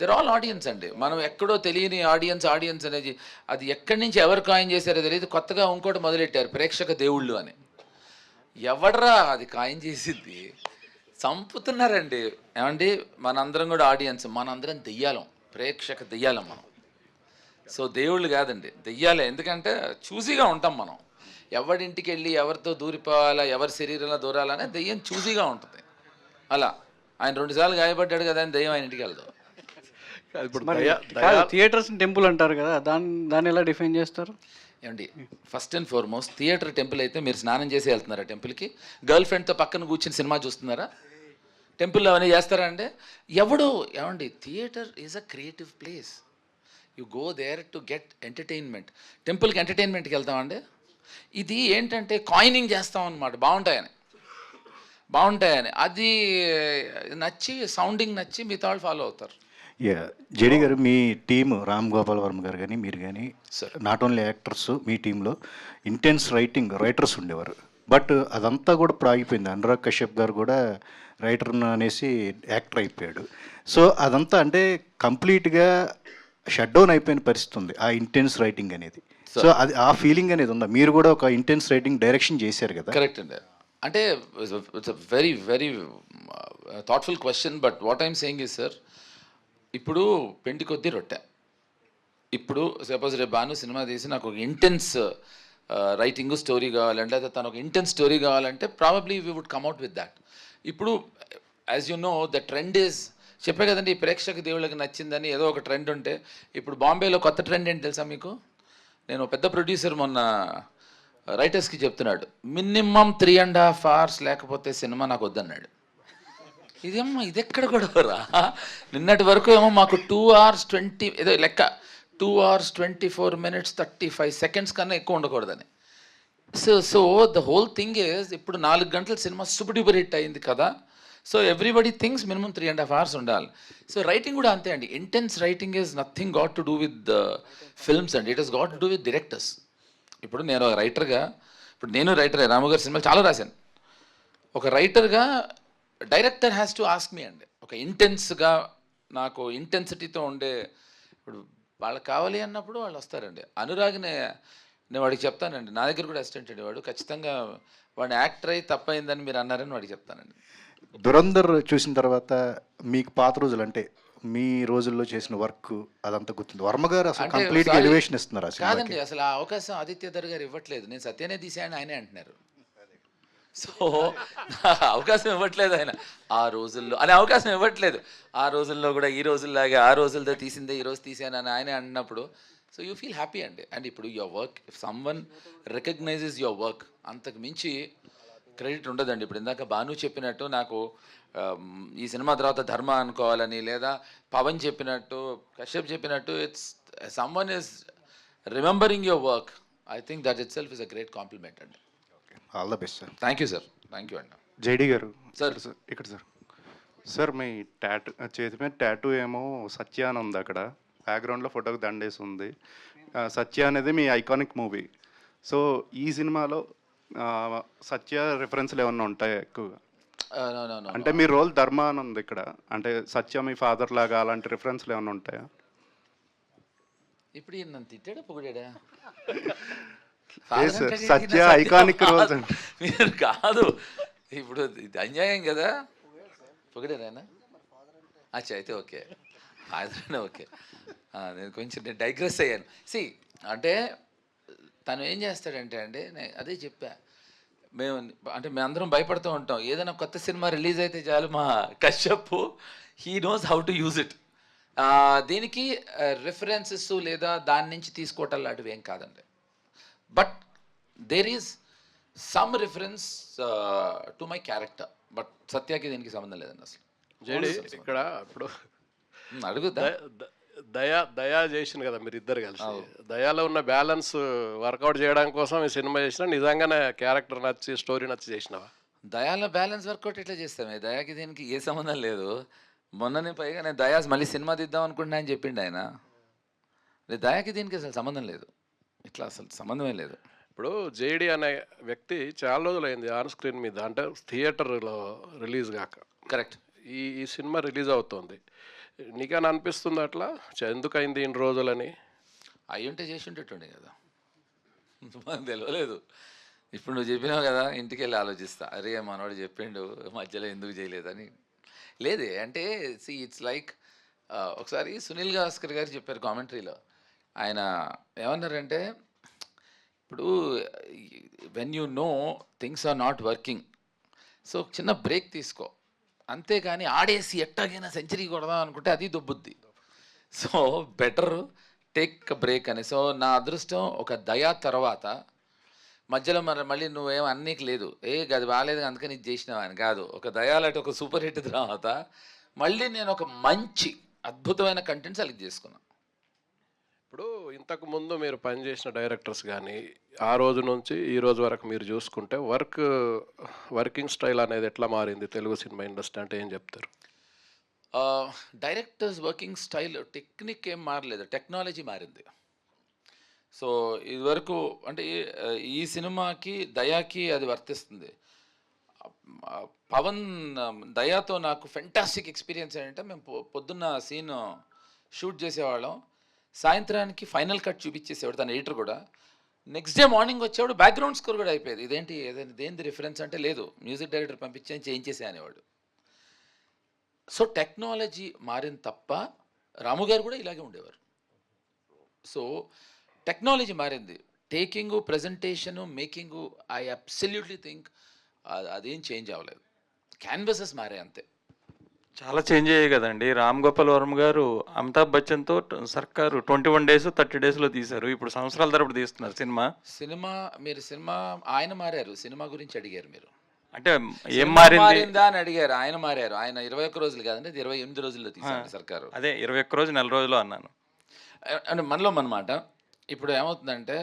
దెర్ ఆల్ ఆడియన్స్ అండి. మనం ఎక్కడో తెలియని ఆడియన్స్ అనేది, అది ఎక్కడి నుంచి ఎవరు కాయిన్ చేశారో తెలియదు. కొత్తగా ఇంకోటి మొదలెట్టారు, ప్రేక్షక దేవుళ్ళు అని. ఎవడరా అది కాయిన్ చేసింది? చంపుతున్నారండి. ఏమండి, మనందరం కూడా ఆడియన్స్, మనందరం దెయ్యాలం, ప్రేక్షక దెయ్యాలం మనం. సో దేవుళ్ళు కాదండి, దెయ్యాలే. ఎందుకంటే చూసీగా ఉంటాం మనం, ఎవరింటికి వెళ్ళి ఎవరితో దూరిపోవాలా, ఎవరి శరీరంలో దూరాలనే దెయ్యం చూసీగా ఉంటుంది. అలా ఆయన 2 సార్లు గాయపడ్డాడు కదా అని దెయ్యం ఆయన ఇంటికి వెళ్దాం. ఇప్పుడు మరి కాదు, థియేటర్స్ టెంపుల్ అంటారు కదా, దాన్ని ఎలా డిఫైన్ చేస్తారు? ఏమండి, first and foremost theatre temple అయితే మీరు స్నానం చేసి వెళ్తున్నారా టెంపుల్కి? గర్ల్ ఫ్రెండ్తో పక్కన కూర్చుని సినిమా చూస్తున్నారా? టెంపుల్లో అవన్నీ చేస్తారా అంటే ఏమండి, theatre is a creative place. You go there to get entertainment. టెంపుల్కి ఎంటర్టైన్మెంట్కి వెళ్తామండి. ఇది ఏంటంటే కాయినింగ్ చేస్తాం అన్నమాట, బాగుంటాయని అది నచ్చి, సౌండింగ్ నచ్చి మిగతా వాళ్ళు ఫాలో అవుతారు. జేడి గారు, మీ టీమ్ రామ్ గోపాల్ వర్మ గారు కానీ మీరు కానీ నాట్ ఓన్లీ యాక్టర్స్, మీ టీంలో ఇంటెన్స్ రైటర్స్ ఉండేవారు. బట్ అదంతా కూడా ఇప్పుడు ఆగిపోయింది. అనురాగ్ కశ్యప్ గారు కూడా రైటర్ అనేసి యాక్టర్ అయిపోయాడు. సో అదంతా అంటే కంప్లీట్గా షట్ డౌన్ అయిపోయిన పరిస్థితి ఉంది ఆ ఇంటెన్స్ రైటింగ్ అనేది. సో అది ఆ ఫీలింగ్ అనేది ఉందా? మీరు కూడా ఒక ఇంటెన్స్ రైటింగ్ డైరెక్షన్ చేశారు కదా. కరెక్ట్ అండి. అంటే it's a very very thoughtful question. But what I'm saying is sir, ఇప్పుడు పెండి కొద్దీ రొట్టె. ఇప్పుడు సపోజ్ రేపు బాను సినిమా తీసి నాకు ఒక ఇంటెన్స్ రైటింగ్ స్టోరీ కావాలంటే, లేదా తను ఒక ఇంటెన్స్ స్టోరీ కావాలంటే probably we would come at with that. ఇప్పుడు as you know the trend is, చెప్పే కదండి, ప్రేక్షక దేవుళ్ళకి నచ్చిందని ఏదో ఒక ట్రెండ్ ఉంటే, ఇప్పుడు బాంబేలో కొత్త ట్రెండ్ ఏంటి తెలుసా మీకు? నేను పెద్ద ప్రొడ్యూసర్ మొన్న రైటర్స్కి చెప్తున్నాడు, మినిమం 3.5 hours లేకపోతే సినిమా నాకు వద్దన్నాడు. ఇదేమ్మా, ఇది ఎక్కడ కూడా రా, నిన్నటి వరకు ఏమో మాకు 2 hours 20 ఏదో లెక్క, 2 hours 24 minutes 35 seconds కన్నా ఎక్కువ ఉండకూడదని. So the whole thing is, ఇప్పుడు 4 గంటల సినిమా సూపర్ డూపర్ హిట్ అయింది కదా, so everybody things minimum 3.5 hours ఉండాలి. సో రైటింగ్ కూడా అంతే అండి. Intense writing is nothing got to do with films అండి, it is got to do with directors. ఇప్పుడు నేను రైటర్గా, ఇప్పుడు నేను రైటరే, రాముగారి సినిమాలు చాలా రాశాను. ఒక రైటర్గా director has to ask me అండి, ఒక ఇంటెన్స్గా నాకు ఇంటెన్సిటీతో ఉండే, ఇప్పుడు వాళ్ళకి కావాలి అన్నప్పుడు వాళ్ళు వస్తారండి. అనురాగ్నే నేను వాడికి చెప్తానండి, నా దగ్గర కూడా అసిస్టెంట్ అండి వాడు, ఖచ్చితంగా వాడిని యాక్టర్ అయి తప్పైందని మీరు అన్నారని వాడికి చెప్తానండి. దురంధర్ చూసిన తర్వాత మీకు పాత రోజులు అంటే మీ రోజుల్లో చేసిన వర్క్ అదంతా గుర్తుంది. వర్మ గారు అసలు కంప్లీట్గా ఎలివేషన్ ఇస్తున్నారు. కాదండి, అసలు ఆ అవకాశం ఆదిత్యధర్ గారు ఇవ్వట్లేదు. నేను సత్యనే తీసాను ఆయనే అంటున్నారు. సో అవకాశం ఇవ్వట్లేదు ఆయన, ఆ రోజుల్లో అనే అవకాశం ఇవ్వట్లేదు. ఆ రోజుల్లో కూడా ఈ రోజుల్లాగే ఆ రోజులతో తీసిందే ఈరోజు తీసాను అని ఆయనే అన్నప్పుడు, సో యూ ఫీల్ హ్యాపీ అండి. అండ్ ఇప్పుడు your work, if someone recognises your work, అంతకు మించి క్రెడిట్ ఉండదండి. ఇప్పుడు ఇందాక భాను చెప్పినట్టు నాకు ఈ సినిమా తర్వాత ధర్మ అనుకోవాలని, లేదా పవన్ చెప్పినట్టు, కశ్యప్ చెప్పినట్టు, it's someone is remembering your work. I think that itself is a great compliment అండి. All the best sir. Thank you sir. Thank you అండి. జేడి గారు సార్, ఇక్కడ సార్ మీ చేతి మీద టాటూ ఏమో సత్య అని ఉంది, అక్కడ బ్యాక్గ్రౌండ్లో ఫోటోకి దండేసి ఉంది. సత్య అనేది మీ ఐకానిక్ మూవీ. సో ఈ సినిమాలో సత్య రిఫరెన్స్లు ఏమన్నా ఉంటాయా ఎక్కువగా? అంటే మీ రోల్ ధర్మ అని ఉంది ఇక్కడ, అంటే సత్య మీ ఫాదర్ లాగా అలాంటి రిఫరెన్స్లు ఏమన్నా ఉంటాయా? ఇప్పుడు నన్ను తిట్టాడా పొగిడా? సత్య ఐకానిక్ రోల్స్ అంటే మీరు కాదు, ఇప్పుడు ఇది అన్యాయం కదా. పొగిడారాయన? అచ్చా, అయితే ఓకే, ఫాదర్ ఓకే. నేను డైగ్రెస్ అయ్యాను. అంటే తను ఏం చేస్తాడంటే అండి, నేను అదే చెప్పా, మేమందరం భయపడుతూ ఉంటాం, ఏదైనా కొత్త సినిమా రిలీజ్ అయితే చాలు మా Kashyap he knows how to use it. దీనికి రిఫరెన్సెస్ లేదా దాని నుంచి తీసుకోవటం లాంటివి ఏం కాదండి. But there is some reference to my character, but సత్యాకి దీనికి సంబంధం లేదండి అసలు. ఇక్కడ ఇప్పుడు అడుగుతా, దయా చేసిన కదా మీరు ఇద్దరు కలిసి, దయాలో ఉన్న బ్యాలెన్స్ వర్కౌట్ చేయడం కోసం ఈ సినిమా చేసిన, నిజంగానే క్యారెక్టర్ నచ్చి స్టోరీ నచ్చి చేసినావా? దయాలో బ్యాలెన్స్ వర్కౌట్ ఎట్లా చేస్తామే? దయాకి దీనికి ఏ సంబంధం లేదు. మొన్ననే పైగా నేను దయా మళ్ళీ సినిమా తీద్దాం అనుకుంటున్నా అని చెప్పిండు ఆయన. దయాకి దీనికి అసలు సంబంధం లేదు, ఇట్లా అసలు సంబంధమే లేదు. ఇప్పుడు జేడి అనే వ్యక్తి చాలా రోజులు అయింది ఆన్ స్క్రీన్ మీద, అంటే థియేటర్లో రిలీజ్ కాక. కరెక్ట్. ఈ సినిమా రిలీజ్ అవుతుంది, నీకని అనిపిస్తుంది అట్లా ఎందుకు అయింది ఇన్ని రోజులని? అయ్యుంటే చేసి ఉంటేటుండే కదా, మనకు తెలియలేదు. ఇప్పుడు నువ్వు చెప్పినావు కదా, ఇంటికి వెళ్ళి ఆలోచిస్తా, అరే మనవాడు చెప్పిండు మధ్యలో ఎందుకు చేయలేదని. లేదే అంటే ఇట్స్ లైక్, ఒకసారి సునీల్ గవాస్కర్ గారు చెప్పారు కామెంటరీలో. ఆయన ఏమన్నారంటే, ఇప్పుడు when you know things are not working, so చిన్న బ్రేక్ తీసుకో, అంతేగాని ఆడేసి ఎట్టాగైనా సెంచరీ కొడదాం అనుకుంటే అది దొబ్బుద్ది. సో బెటర్ టేక్ బ్రేక్ అని. సో నా అదృష్టం ఒక దయా తర్వాత మధ్యలో మళ్ళీ నువ్వేం అన్నీకి లేదు, అది బాగాలేదు అందుకని ఇది చేసినావా అని కాదు. ఒక దయాలంటే ఒక సూపర్ హిట్ తర్వాత మళ్ళీ నేను ఒక మంచి అద్భుతమైన కంటెంట్ సెలెక్ట్ చేసుకున్నాను. ఇప్పుడు ఇంతకు ముందు మీరు పనిచేసిన డైరెక్టర్స్ కానీ ఆ రోజు నుంచి ఈ రోజు వరకు మీరు చూసుకుంటే వర్కింగ్ స్టైల్ అనేది ఎట్లా మారింది తెలుగు సినిమా ఇండస్ట్రీ అంటే ఏం చెప్తారు? డైరెక్టర్స్ వర్కింగ్ స్టైల్ టెక్నిక్ ఏం మారలేదు, టెక్నాలజీ మారింది. సో ఇదివరకు అంటే ఈ సినిమాకి దయాకి అది వర్తిస్తుంది. పవన్ దయాతో నాకు ఫెంటాస్టిక్ ఎక్స్పీరియన్స్ ఏంటంటే మేము పొద్దున్న సీన్ షూట్ చేసేవాళ్ళం, సాయంత్రానికి ఫైనల్ కట్ చూపించేసేవాడు తన ఎడిటర్ కూడా. నెక్స్ట్ డే మార్నింగ్ వచ్చేవాడు బ్యాక్గ్రౌండ్ స్కోర్ కూడా అయిపోయేది. ఇదేంటి దేనిది రిఫరెన్స్ అంటే లేదు, మ్యూజిక్ డైరెక్టర్ పంపించాను చేయించేసే అనేవాడు. సో టెక్నాలజీ మారింది తప్ప రాము గారు కూడా ఇలాగే ఉండేవారు. సో టెక్నాలజీ మారింది, taking, presentation, making, I absolutely think అదేం చేంజ్ అవ్వలేదు, క్యాన్వసెస్ మారాయి అంతే. చాలా చేంజ్ అయ్యాయి కదండి. రామ్ గోపాల్ వర్మ గారు అమితాబ్ బచ్చన్తో సర్కారు 21 days 30 daysలో తీశారు. ఇప్పుడు సంవత్సరాల తరబడి తీస్తున్నారు సినిమా ఆయన మారారు, సినిమా గురించి అడిగారు మీరు. అంటే ఏం మారిందా అని అడిగారు. ఆయన మారారు, ఆయన 21 రోజులు కాదండి, 28 రోజుల్లో తీశారు సర్కారు. అదే 21 రోజు నెల రోజులు అన్నాను. అంటే మనలో అన్నమాట. ఇప్పుడు ఏమవుతుందంటే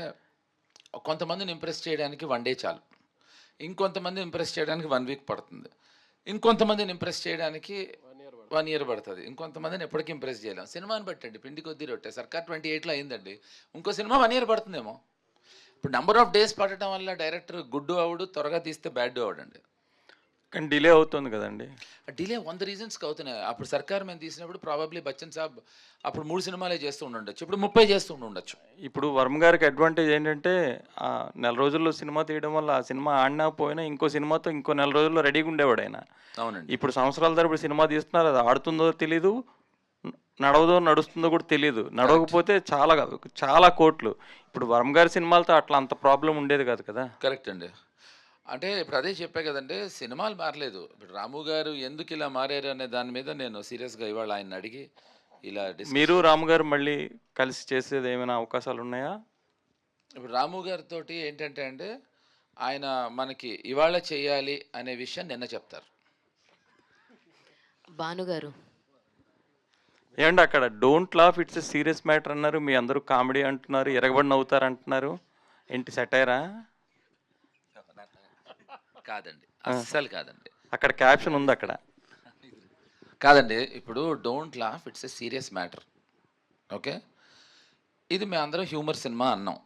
కొంతమందిని ఇంప్రెస్ చేయడానికి 1 day చాలు, ఇంకొంతమందిని ఇంప్రెస్ చేయడానికి 1 week పడుతుంది, ఇంకొంతమందిని ఇంప్రెస్ చేయడానికి 1 year పడుతుంది, ఇంకొంతమందిని ఎప్పటికీ ఇంప్రెస్ చేయలేం. సినిమాని బట్టండి, పిండి కొద్దీ రొట్టె. సర్కార్ 28లో అయిందండి, ఇంకో సినిమా 1 year పడుతుందేమో. ఇప్పుడు నెంబర్ ఆఫ్ డేస్ పడటం వల్ల డైరెక్టర్ గుడ్డు అవుడు, త్వరగా తీస్తే బ్యాడ్ అవడండి. కానీ డిలే అవుతుంది కదండి. డిలే 100 reasonsకి అవుతున్నాయి. అప్పుడు సర్కార్ మేము తీసినప్పుడు ప్రాబబ్లీ బచ్చన్ సాబ్ అప్పుడు 3 సినిమాలే చేస్తూ ఉండొచ్చు, ఇప్పుడు 30 చేస్తూ ఉండొచ్చు. ఇప్పుడు వర్మ గారికి అడ్వాంటేజ్ ఏంటంటే నెల రోజుల్లో సినిమా తీయడం వల్ల ఆ సినిమా ఆడినా పోయినా ఇంకో సినిమాతో ఇంకో నెల రోజుల్లో రెడీగా ఉండేవాడు ఆయన. అవునండి. ఇప్పుడు సంవత్సరాల తరబడి సినిమా తీస్తున్నారు, అది ఆడుతుందో తెలీదు, నడుస్తుందో కూడా తెలియదు. నడవకపోతే చాలా కోట్లు. ఇప్పుడు వర్మ గారి సినిమాలతో అట్లా అంత ప్రాబ్లం ఉండేది కాదు కదా. కరెక్ట్ అండి. అంటే ఇప్పుడు అదే చెప్పే కదండి, సినిమాలు మారలేదు. ఇప్పుడు రాము గారు ఎందుకు ఇలా మారారు అనే దాని మీద నేను సీరియస్గా ఇవాళ ఆయన అడిగి ఇలా మీరు రాము గారు మళ్ళీ కలిసి చేసేది ఏమైనా అవకాశాలు ఉన్నాయా? ఇప్పుడు రాము గారితో ఏంటంటే అండి, ఆయన మనకి ఇవాళ చేయాలి అనే విషయం నిన్న చెప్తారు. భానుగారు ఏమండి అక్కడ don't laugh it's a serious matter అన్నారు, మీ అందరూ కామెడీ అంటున్నారు, ఎరగబడి నవ్వుతారు అంటున్నారు, ఏంటి సెటైరా? కాదండి, అస్సలు కాదండి. అక్కడ క్యాప్షన్ ఉంది అక్కడ. కాదండి, ఇప్పుడు don't laugh it's a serious matter. Okay, ఇది మేము అందరం హ్యూమర్ సినిమా అన్నాం.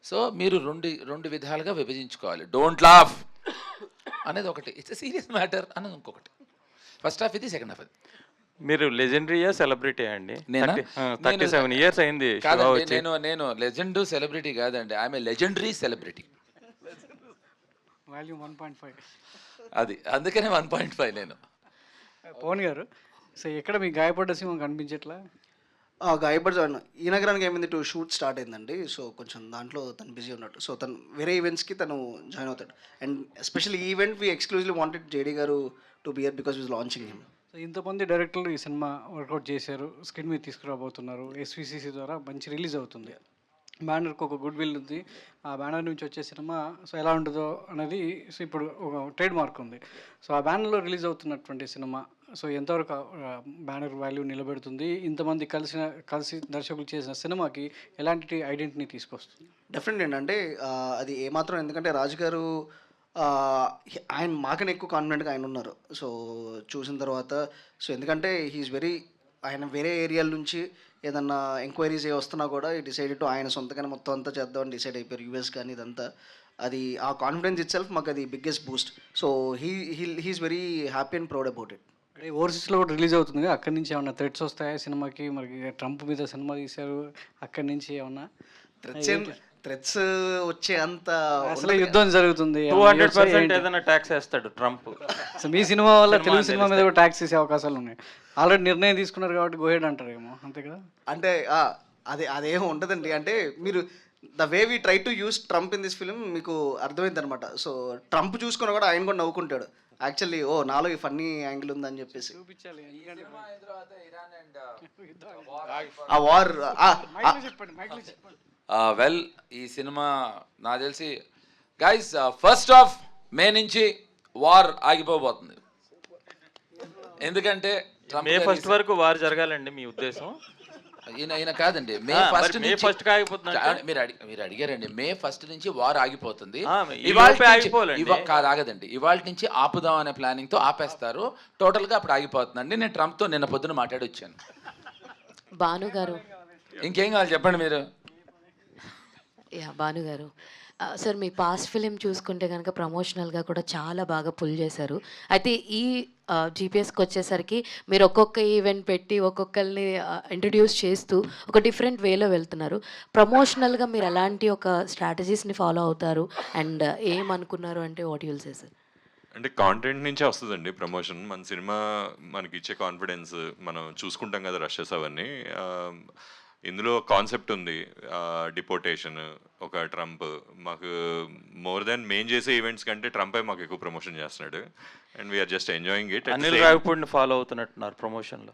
సో మీరు రెండు విధాలుగా విభజించుకోవాలి. డోంట్ లాఫ్ అనేది ఒకటి, ఇట్స్ ఎ సీరియస్ మ్యాటర్ అనేది ఇంకొకటి. ఫస్ట్ హాఫ్ ఇది, సెకండ్ హాఫ్ ఇది. మీరు లెజెండరీయా సెలబ్రిటీ అండి? 37 years అయింది. నేను లెజెండ్ సెలబ్రిటీ కాదండి, I'm a legendary celebrity. Volume 1.5 అది, అందుకనే 1.5 నేను. పవన్ గారు, సో ఎక్కడ మీ గాయపడ్డ సింహం కనిపించట్లా? గాయపడ్డాను. ఈ నగరానికి ఏమైంది, షూట్ స్టార్ట్ అయిందండి. సో కొంచెం దాంట్లో తను బిజీ ఉన్నట్టు. సో తను వేరే ఈవెంట్స్కి తను జాయిన్ అవుతాడు. అండ్ ఎస్పెషల్లీ ఈ event we exclusively wanted JD గారు to be here because we're launching him. So ఇంతమంది డైరెక్టర్లు ఈ సినిమా వర్కౌట్ చేశారు, స్క్రీన్ మీద తీసుకురాబోతున్నారు. SVCC ద్వారా మంచి రిలీజ్ అవుతుంది. బ్యానర్కి ఒక గుడ్ విల్ ఉంది. ఆ బ్యానర్ నుంచి వచ్చే సినిమా సో ఎలా ఉంటుందో అనేది సో ఇప్పుడు ఒక ట్రేడ్ మార్క్ ఉంది. సో ఆ బ్యానర్లో రిలీజ్ అవుతున్నటువంటి సినిమా సో ఎంతవరకు బ్యానర్ వాల్యూ నిలబెడుతుంది? ఇంతమంది కలిసి దర్శకులు చేసిన సినిమాకి ఎలాంటి ఐడెంటిటీని తీసుకొస్తుంది? డెఫినెట్ ఏంటంటే అది ఏమాత్రం, ఎందుకంటే రాజు గారు ఆయన మాకనే ఎక్కువ కాన్ఫిడెంట్గా ఆయన ఉన్నారు. సో చూసిన తర్వాత సో ఎందుకంటే హీఈస్ వెరీ, ఆయన వేరే ఏరియాల నుంచి ఏదన్నా ఎంక్వైరీస్ వస్తున్నా కూడా ఈ డిసైడెడ్ ఆయన సొంతగానే మొత్తం అంతా చేద్దామని డిసైడ్ అయిపోయారు. US కానీ ఇదంతా, అది ఆ కాన్ఫిడెన్స్ ఇట్ సెల్ఫ్ మాకు అది biggest boost. So he's very happy and proud about it. అంటే ఓవర్సీస్లో కూడా రిలీజ్ అవుతుంది, అక్కడి నుంచి ఏమన్నా థ్రెట్స్ వస్తాయా సినిమాకి? మరి ట్రంప్ మీద సినిమా తీశారు, అక్కడి నుంచి ఏమన్నా థ్రెట్స్ వచ్చే అంత అసలు యుద్ధం జరుగుతుంది, 200% ఏదైనా ట్యాక్స్ వేస్తాడు ట్రంప్. సో మీ సినిమా వల్ల తెలుగు సినిమా మీద కూడా ట్యాక్స్ వేసే అవకాశాలు ఉన్నాయి. ఆల్రెడీ నిర్ణయం తీసుకున్నారు కాబట్టి గోహెడ్ అంటారేమో, అంతే కదా? అంటే అదేమో ఉండదండి. అంటే మీరు the way we try to use Trump in this film మీకు అర్థమైంది అనమాట. సో ట్రంప్ చూసుకున్నా కూడా ఆయన కూడా నవ్వుకుంటాడు. యాక్చువల్లీ ఓ నాలో ఈ ఫన్నీ యాంగిల్ ఉందని చెప్పేసి చూపించాలి ఎందుకంటే ఆ వార్ మైక్లో చెప్పండి వెల్ ఈ సినిమా నాకు తెలిసి గైస్ ఫస్ట్ ఆఫ్ మే నుంచి వార్ ఆగిపోబోతుంది. ఎందుకంటే మే ఫస్ట్ వరకు వార్ జరగాలండి మీ ఉద్దేశం? ఈయన కాదండి, మే ఫస్ట్ మే ఫస్ట్ ఆగిపోతుంది. మీరు అడిగారండి, మే ఫస్ట్ నుంచి వార్ ఆగిపోతుంది. కాదు ఆగదండి, ఇవాళ నుంచి ఆపుదాం అనే ప్లానింగ్ తో ఆపేస్తారు. టోటల్ గా అప్పుడు ఆగిపోతుందండి. నేను ట్రంప్ తో నిన్న పొద్దున మాట్లాడి వచ్చాను. భాను గారు ఇంకేం కావాలి చెప్పండి మీరు. భాను గారు సార్, మీ పాస్ట్ ఫిలిం చూసుకుంటే కనుక ప్రమోషనల్గా కూడా చాలా బాగా పుల్ చేశారు. అయితే ఈ జీపీఎస్కి వచ్చేసరికి మీరు ఒక్కొక్క ఈవెంట్ పెట్టి ఒక్కొక్కరిని ఇంట్రడ్యూస్ చేస్తూ ఒక డిఫరెంట్ వేలో వెళ్తున్నారు. ప్రమోషనల్గా మీరు ఎలాంటి ఒక స్ట్రాటజీస్ని ఫాలో అవుతారు అండ్ ఏమనుకున్నారు అంటే వాట్ యుల్ సే సార్? అంటే కాంటెంట్ నుంచే వస్తుందండి ప్రమోషన్. మన సినిమా మనకి ఇచ్చే కాన్ఫిడెన్స్ మనం చూసుకుంటాం కదా, రషెస్ అవన్నీ. ఇందులో కాన్సెప్ట్ ఉంది, డిపోటేషన్, ఒక ట్రంప్. మాకు మోర్ దెన్ మెయిన్ చేసే ఈవెంట్స్ కంటే ట్రంపే మాకు ఎక్కువ ప్రమోషన్ చేస్తున్నాడు and we are just enjoying it. Anil రావిపూడిని ఫాలో అవుతున్నట్టున్నారు ప్రమోషన్లో.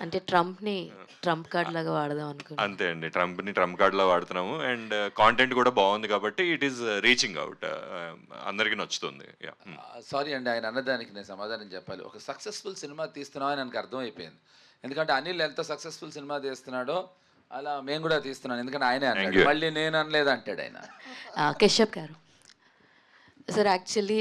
అంటే ట్రంప్ని ట్రంప్ కార్డ్ లాగా వాడదాం అనుకుంటున్నాను. అంతే అండి, ట్రంప్ని ట్రంప్ కార్డ్లో వాడుతున్నాము అండ్ కాంటెంట్ కూడా బాగుంది కాబట్టి ఇట్ ఈస్ రీచింగ్ అవుట్, అందరికీ నచ్చుతుంది. సారీ అండి, ఆయన అన్నదానికి నేను సమాధానం చెప్పాలి. ఒక సక్సెస్ఫుల్ సినిమా తీస్తున్నామని నాకు అర్థమైపోయింది. ఎందుకంటే అనిల్ ఎంత సక్సెస్ఫుల్ సినిమా తీస్తున్నాడో అలా మేము కూడా తీస్తున్నాను. ఎందుకంటే ఆయనే అన్నాడు, మళ్ళీ నేను అనలేదు అంటాడు ఆయన. కశ్యప్ గారు సార్, యాక్చువల్లీ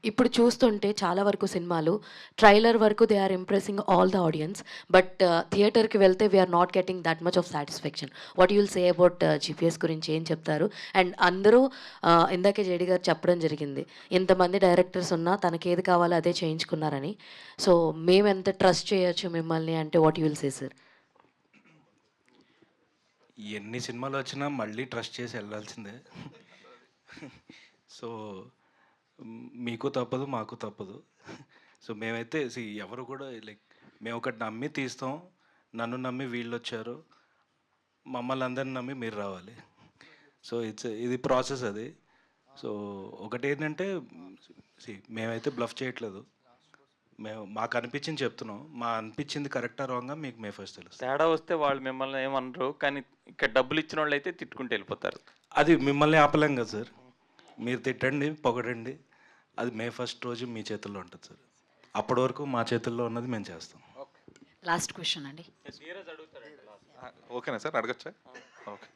ఇప్పుడు చూస్తుంటే చాలా వరకు సినిమాలు ట్రైలర్ వరకు they are impressing all the audience, but థియేటర్కి వెళ్తే we're not getting that much of satisfaction. What you'll say about GPS గురించి ఏం చెప్తారు? అండ్ అందరూ ఇందాకే జేడి గారు చెప్పడం జరిగింది, ఇంతమంది డైరెక్టర్స్ ఉన్నా తనకి ఏది కావాలో అదే చేయించుకున్నారని. సో మేము ఎంత ట్రస్ట్ చేయొచ్చు మిమ్మల్ని అంటే వాట్ యుల్ సే సార్? ఎన్ని సినిమాలు వచ్చినా మళ్ళీ ట్రస్ట్ చేసి వెళ్ళాల్సిందే. సో మీకు తప్పదు, మాకు తప్పదు. సో మేమైతే ఎవరు కూడా లైక్ మేము ఒకటి నమ్మి తీస్తాం, నన్ను నమ్మి వీళ్ళు వచ్చారు, మమ్మల్ని అందరిని నమ్మి మీరు రావాలి. సో ఇది ప్రాసెస్ అది. సో ఒకటి ఏంటంటే మేమైతే బ్లఫ్ చేయట్లేదు, మేము మాకు అనిపించింది చెప్తున్నాం. మా అనిపించింది కరెక్టా రాంగా మీకు మే ఫస్ట్ తెలుసు. తేడా వస్తే వాళ్ళు మిమ్మల్ని ఏమనరు, కానీ ఇక్కడ డబ్బులు ఇచ్చిన వాళ్ళు అయితే తిట్టుకుంటూ వెళ్ళిపోతారు. అది మిమ్మల్ని ఆపలేం కదా సార్. మీరు తిట్టండి, పొగడండి, అది మే ఫస్ట్ రోజు మీ చేతుల్లో ఉంటుంది సార్. అప్పటి వరకు మా చేతుల్లో ఉన్నది మేము చేస్తాం. లాస్ట్ క్వశ్చన్ అండి. ఓకేనా సార్, అడగచ్చా? ఓకే.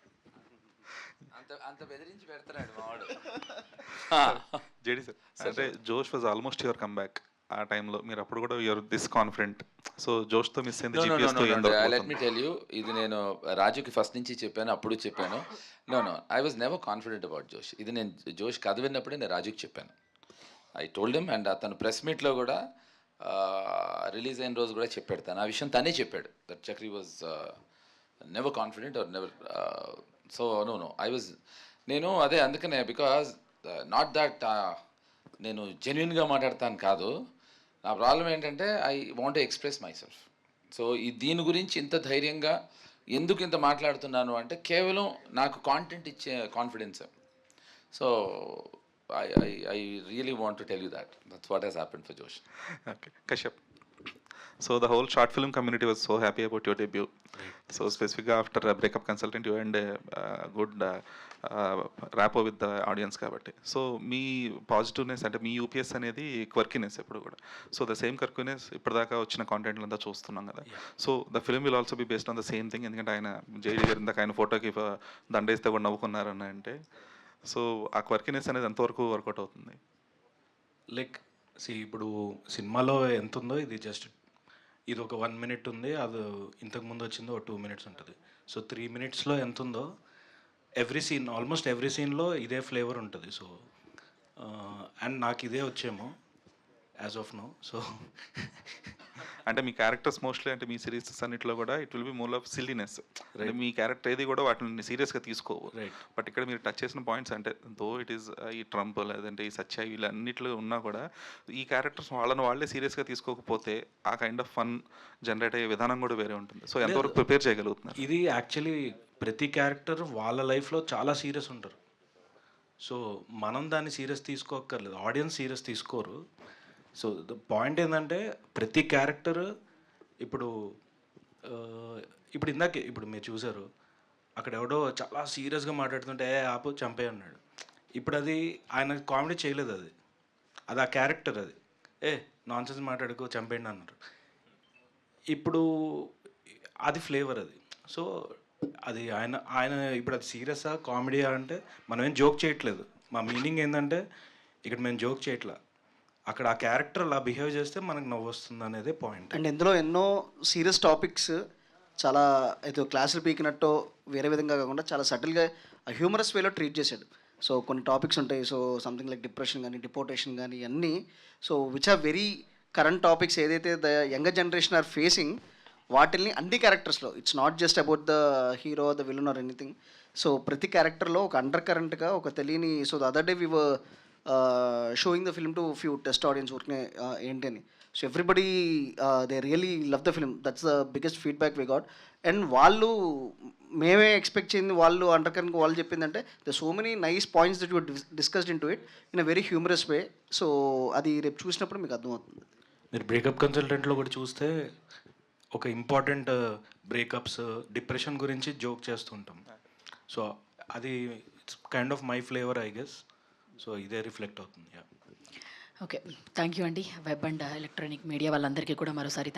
అంత బెదిరించి పెడతాడు మావాడు. జేడి సార్, అంటే Josh was almost your come back. ఆ టైంలో మీరు అప్పుడు కూడా యూఆర్ దిస్ కాన్ఫిడెంట్. సో జోష్తో మిస్ అయింది. లెట్ మీ టెల్ యూ, ఇది నేను రాజుకి ఫస్ట్ నుంచి చెప్పాను, అప్పుడు చెప్పాను. No I was never confident about Josh. ఇది నేను జోష్ కథ విన్నప్పుడే నేను రాజుకి చెప్పాను. ఐ టోల్డ్ హిమ్ అండ్ అతను ప్రెస్ మీట్లో కూడా రిలీజ్ అయిన రోజు కూడా చెప్పాడు. తను ఆ విషయం తనే చెప్పాడు, that Chakri was never confident or never. So no I was, నేను అదే అందుకనే, బికాజ్ నాట్ దట్ నేను జెన్యున్గా మాట్లాడతాను కాదు, నా ప్రాబ్లం ఏంటంటే I want to express my self. So దీని గురించి ఇంత ధైర్యంగా ఎందుకు ఇంత మాట్లాడుతున్నాను అంటే కేవలం నాకు కాంటెంట్ ఇచ్చే confidence. So I really want to tell you that that's what he's happened for Josh. Okay, Kashyap. So the whole short film community was so happy about your debut. So specifically after a breakup consultant, you earned a good rapport with the audience కాబట్టి. సో మీ పాజిటివ్నెస్ అంటే మీ యూపీఎస్ అనేది క్వర్కినెస్ ఎప్పుడు కూడా. సో ద సేమ్ క్వర్కినెస్ ఇప్పటిదాకా వచ్చిన కాంటెంట్లు అంతా చూస్తున్నాం కదా. So the film will also be based on the same thing. ఎందుకంటే ఆయన జేడీ గారు ఇందాక ఆయన ఫోటోకి దండేస్తే కూడా నవ్వుకున్నారని అంటే, సో ఆ క్వర్కినెస్ అనేది ఎంతవరకు వర్కౌట్ అవుతుంది? లైక్ ఇప్పుడు సినిమాలో ఎంత ఉందో ఇది జస్ట్ ఇది ఒక 1 minute ఉంది, అది ఇంతకుముందు వచ్చిందో ఒక 2 minutes ఉంటుంది. సో 3 minutesలో ఎంత ఉందో ఎవ్రీ సీన్, ఆల్మోస్ట్ ఎవ్రీ సీన్లో ఇదే ఫ్లేవర్ ఉంటుంది. సో అండ్ నాకు ఇదే వచ్చేమో యాజ్ ఆఫ్ నో. సో అంటే మీ క్యారెక్టర్స్ మోస్ట్లీ అంటే మీ సిరీసెస్ అన్నింటిలో కూడా it will be more of silliness. అంటే మీ క్యారెక్టర్ ఏది కూడా వాటిని సీరియస్గా తీసుకోవు. బట్ ఇక్కడ మీరు టచ్ చేసిన పాయింట్స్ అంటే దో ఇట్ ఈస్ ఈ ట్రంప్ లేదంటే ఈ సత్య వీళ్ళన్నిట్లో ఉన్నా కూడా ఈ క్యారెక్టర్స్ వాళ్ళే సీరియస్గా తీసుకోకపోతే ఆ కైండ్ ఆఫ్ ఫన్ జనరేట్ అయ్యే విధానం కూడా వేరే ఉంటుంది. సో ఎంతవరకు ప్రిపేర్ చేయగలుగుతున్నారు? ఇది యాక్చువల్లీ ప్రతి క్యారెక్టర్ వాళ్ళ లైఫ్లో చాలా సీరియస్ ఉంటారు. సో మనం దాన్ని సీరియస్ తీసుకోక్కర్లేదు, ఆడియన్స్ సీరియస్ తీసుకోరు. సో ద పాయింట్ ఏంటంటే ప్రతి క్యారెక్టర్ ఇప్పుడు ఇప్పుడు ఇందాకే ఇప్పుడు మీరు చూసారు అక్కడ ఎవడో చాలా సీరియస్గా మాట్లాడుతుంటే ఆపు చంపే అన్నాడు. ఇప్పుడు అది ఆయన కామెడీ చేయలేదు, అది అది ఆ క్యారెక్టర్, అది నాన్సెన్స్ మాట్లాడుకో చంపేయండి అన్నారు. ఇప్పుడు అది ఫ్లేవర్ అది. సో అది ఆయన ఆయన ఇప్పుడు అది సీరియసా కామెడీయా అంటే మనం ఏం జోక్ చేయట్లేదు. మా మీనింగ్ ఏంటంటే ఇక్కడ మేము జోక్ చేయట్లా, అక్కడ ఆ క్యారెక్టర్ అలా బిహేవ్ చేస్తే మనకు నవ్వు వస్తుంది అనేదే పాయింట్. అండ్ ఇందులో ఎన్నో సీరియస్ టాపిక్స్ చాలా ఏదో క్లాసులు పీకినట్టు వేరే విధంగా కాకుండా చాలా సటిల్గా హ్యూమరస్ వేలో ట్రీట్ చేశాడు. సో కొన్ని టాపిక్స్ ఉంటాయి, సో సంథింగ్ లైక్ డిప్రెషన్ కానీ డిపోర్టేషన్ కానీ ఇవన్నీ, so which are very current topics ఏదైతే the younger generation are facing, వాటిల్ని అన్ని క్యారెక్టర్స్లో it's not just about the hero the villain or anything. So ప్రతి క్యారెక్టర్లో ఒక అండర్ కరెంట్గా ఒక తెలియని, so the other day we were showing the film to few test audience ఊరికే ఏంటి అని. So everybody they really love the film, that's the biggest feedback we got. And వాళ్ళు మేమే ఎక్స్పెక్ట్ చేయింది వాళ్ళు అండర్ కరెంట్ వాళ్ళు చెప్పిందంటే the so many nice points that you discussed in to it in a very humorous way. So అది రేపు చూసినప్పుడు మీకు అర్థమవుతుంది. మీరు బ్రేకప్ కన్సల్టెంట్లో కూడా చూస్తే ఒక ఇంపార్టెంట్ బ్రేకప్స్ డిప్రెషన్ గురించి జోక్ చేస్తుంటాం. సో అది it's kind of my flavour I guess. So ఇదే రిఫ్లెక్ట్ అవుతుంది. ఓకే, థ్యాంక్ యూ అండి. వెబ్ అండ్ ఎలక్ట్రానిక్ మీడియా వాళ్ళందరికీ కూడా మరోసారి